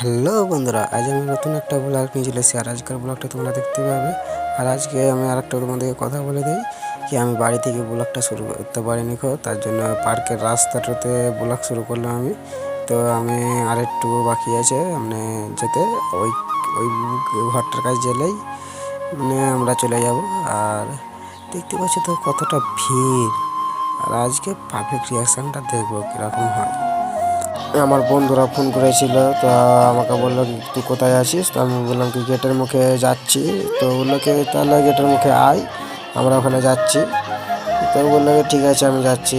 Hello বন্ধুরা, আজ আমি নতুন একটা ব্লগ নিয়ে চলে এসেছি। আর আজকের ব্লগটা তোমরা দেখতে পাবে। আর আজকে আমি আরেকটা তোমাদেরকে কথা বলে দিই কি আমি বাড়ি থেকে ব্লগটা শুরু করতে পারিনি, তার জন্য পার্কের রাস্তাটাতে ব্লগ শুরু করলাম আমি। তো আমি আরেকটু বাকি আছে মানে যেতে, ওই ওই ঘরটার কাছে গেলেই মানে আমরা চলে যাব। আর দেখতে পাচ্ছি তো কতটা ভিড়। আর আজকে পাবলিক রিয়াকশানটা দেখবো কীরকম হয়। আমার বন্ধুরা ফোন করেছিল, তো আমাকে বললো তুই কোথায় আছিস। তো আমি বললাম কি গেটের মুখে যাচ্ছি। তো বললো কি তাহলে গেটের মুখে আয়, আমরা ওখানে যাচ্ছি। তো বললো কি ঠিক আছে আমি যাচ্ছি।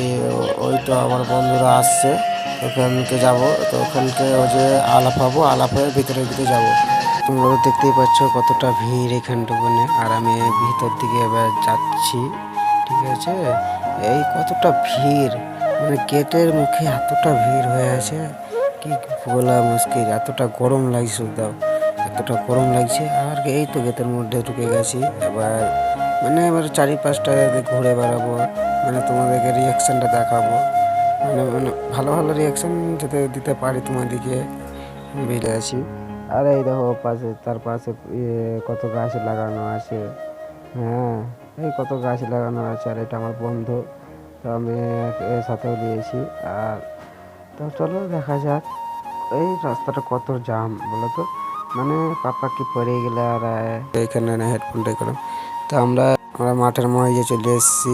ওই তো আমার বন্ধুরা আসছে, ওখানকে যাব। তো ওখানকে ওই যে আলাপ হবো, আলাপ হয়ে ভিতরে যাবো। তোমরা দেখতেই পাচ্ছ কতটা ভিড় এখানটুকুনে। আর আমি ভিতর দিকে এবার যাচ্ছি, ঠিক আছে। এই কতটা ভিড়, মানে গেটের মুখে এতটা ভিড় হয়ে আছে কি বলা মুশকিল। এতটা গরম লাগছে শুধু, এতটা গরম লাগছে। আর এই তো গেটের মধ্যে ঢুকে গেছি। এবার চারিপাশটা ঘুরে বেড়াবো, মানে তোমাদেরকে রিয়াকশানটা দেখাবো। মানে ভালো ভালো রিয়াকশান যাতে দিতে পারি তোমাদেরকে বেরিয়ে আছি। আর এই দেখো পাশে, তার পাশে কত গাছ লাগানো আছে। হ্যাঁ, এই কত গাছ লাগানো আছে। আর এটা আমার বন্ধু, তো আমি এর সাথেও দিয়েছি। আর তো চলো দেখা যাক এই রাস্তাটা কত জাম বলো তো, মানে পাপা কি পড়ে গেলে। আর এইখানে হেডফোনটাই করলাম। তো আমরা মাঠের মধ্যে চলে এসেছি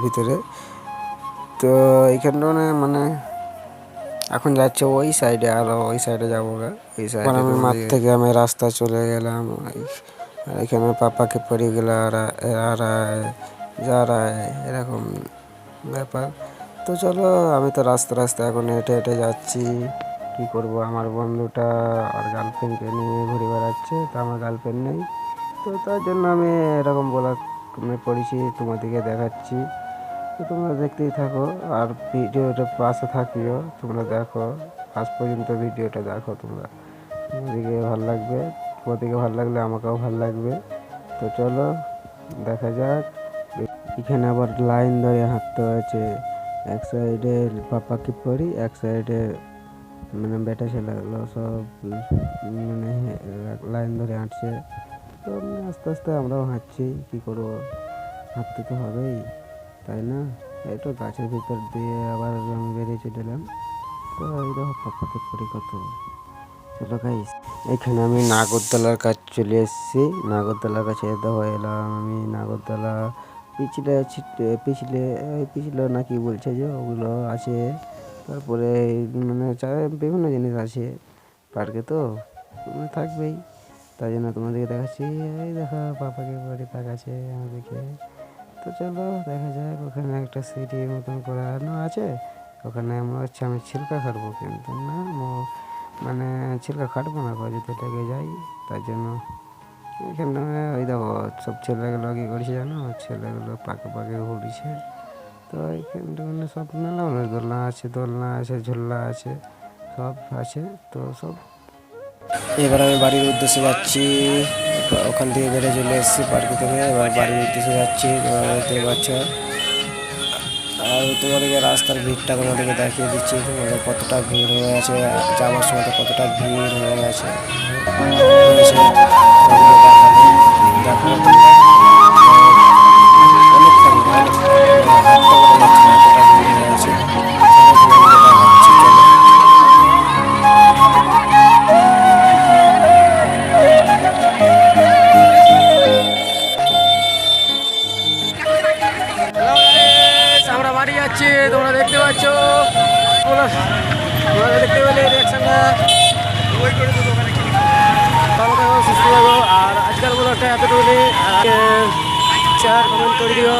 ভিতরে। তো এইখানটা মানে এখন যাচ্ছে ওই সাইডে, আর ওই সাইডে যাবো গা। ওই সাইডে আমি মাঠ থেকে আমি রাস্তা চলে গেলাম। আর এখানে পাপাকে পড়ে গেল। আর যারা এরকম ব্যাপার। তো চলো, আমি তো রাস্তা এখন হেঁটে হেঁটে যাচ্ছি। কি করব, আমার বন্ধুটা আর গার্লফ্রেন্ডকে নিয়ে ঘুরে বেড়াচ্ছে। তো আমার গার্লফ্রেন্ড নেই, তো তার জন্য আমি এরকম বলার পড়েছি, তোমাদেরকে দেখাচ্ছি। তো তোমরা দেখতেই থাকো আর ভিডিওটা পাশে থাকিও, তোমরা দেখো আজ পর্যন্ত ভিডিওটা দেখো। তোমাদেরকে ভালো লাগবে, তোমাদেরকে ভালো লাগলে আমাকেও ভালো লাগবে। তো চলো দেখা যাক। এখানে আবার লাইন ধরে হাঁটতে হয়েছে। এক সাইডে পাপাকে পড়ি, এক সাইডে মানে বেটা ছেলেগুলো সব মানে লাইন ধরে হাঁটছে। তো আস্তে আস্তে আমরাও হাঁটছি, কী করবো, হাঁটতে তো হবেই, তাই না। এই তো গাছের ভিতর দিয়ে আবার আমি বেরিয়ে চলে এলাম। তো এই দেখো পাপাকে পড়ি কত। চলো গাইস, এখানে আমি নাগরদোলার কাছে চলে এসেছি। নাগরদোলার কাছে দেখো এলাম আমি। নাগরদোলা পিছলে না কি বলছে যে ওগুলো আছে। তারপরে মানে বিভিন্ন জিনিস আছে পার্কে, তো থাকবেই, তাই জন্য তোমাদেরকে দেখাচ্ছি। এই দেখো পাপাকে বাড়ি তাকাচ্ছে আমাদেরকে। তো চলো দেখা যাক। ওখানে একটা সিটির মতন করানো আছে, ওখানে আমি ছিলকা খাটবো, কিন্তু না মানে ছিলকা খাটবো না, যদি লেগে যাই তার জন্য। এখানে ওই দেখো সব ছেলেগুলো কী করছে জানো, ছেলেগুলো পাকে পাকে ঘুরছে। তো এইখানটা মানে সব মেলা দোলনা আছে, ঝোলা আছে, সব আছে। তো সব এবার আমি বাড়ির উদ্দেশ্যে যাচ্ছি। ওখান থেকে বেড়ে চলে এসেছি পার্কে থেকে, এবার বাড়ির উদ্দেশ্যে যাচ্ছি। দেখতে পাচ্ছ। আর তোমাদেরকে রাস্তার ভিড়টা তোমাদেরকে দেখিয়ে দিচ্ছি, তোমাদের কতটা ভিড় হয়ে আছে। যাওয়ার সময় তো কতটা ভিড় হয়ে আছে। দেখো তোমরা অনেকটা ভিড়, হাঁটতে পারা যাচ্ছে না, এতটা ভিড় হয়ে আছে। তোমাদেরকে দেখাচ্ছি, চলো। আমরা বাড়ি যাচ্ছি, তোমরা দেখতে পাচ্ছ। তোমরা দেখতে পেলে রিয়াকশনটা। ভালো থাকো, সুস্থ থাকো। আর আজকাল ব্লগটা এতটুকু, শেয়ার কমেন্ট করে দিও।